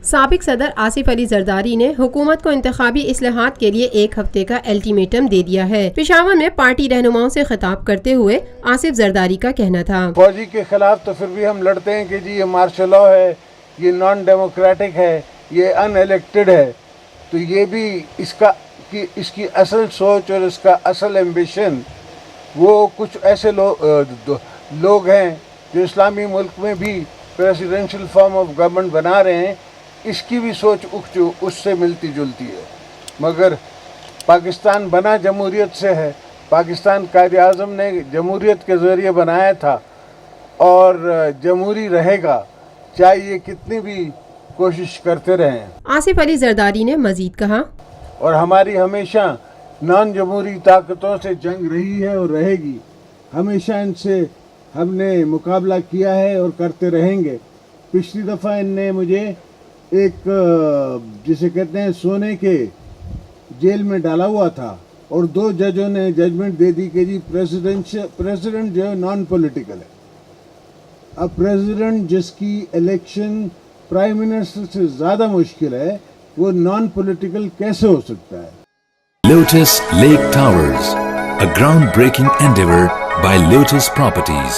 سابق صدر آصف علی زرداری نے حکومت کو انتخابی اصلاحات کے لیے ایک ہفتے کا الٹیمیٹم دے دیا ہے۔ پشاور میں پارٹی رہنماؤں سے خطاب کرتے ہوئے آصف زرداری کا کہنا تھا، فوجی کے خلاف تو پھر بھی ہم لڑتے ہیں کہ جی یہ مارشل لاء ہے، یہ نان ڈیموکریٹک ہے، یہ ان الیکٹڈ ہے، تو یہ بھی اس کی اصل سوچ اور اس کا اصل ایمبیشن وہ کچھ ایسے لوگ ہیں جو اسلامی ملک میں بھی پریزیڈنشل فارم آف گورنمنٹ بنا رہے ہیں، اس کی بھی سوچ اس سے ملتی جلتی ہے۔ مگر پاکستان بنا جمہوریت سے ہے، پاکستان قائد اعظم نے جمہوریت کے ذریعے بنایا تھا اور جمہوری رہے گا، چاہے یہ کتنی بھی کوشش کرتے رہیں۔ آصف علی زرداری نے مزید کہا، اور ہماری ہمیشہ نان جمہوری طاقتوں سے جنگ رہی ہے اور رہے گی، ہمیشہ ان سے ہم نے مقابلہ کیا ہے اور کرتے رہیں گے۔ پچھلی دفعہ ان نے مجھے ایک جسے کہتے ہیں سونے کے جیل میں ڈالا ہوا تھا اور 2 ججوں نے ججمنٹ دے دی کہ جی پریزیڈنٹ جو ہے نان پولیٹیکل ہے۔ اب پریزیڈنٹ جس کی الیکشن پرائم منسٹر سے زیادہ مشکل ہے وہ نان پولیٹیکل کیسے ہو سکتا ہے؟ Lotus lake towers, a groundbreaking endeavor by Lotus Properties.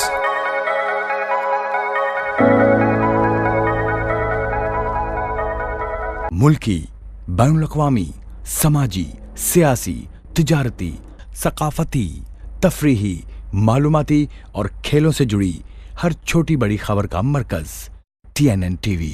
ملکی، بین الاقوامی، سماجی، سیاسی، تجارتی، ثقافتی، تفریحی، معلوماتی اور کھیلوں سے جڑی ہر چھوٹی بڑی خبر کا مرکز TNN TV۔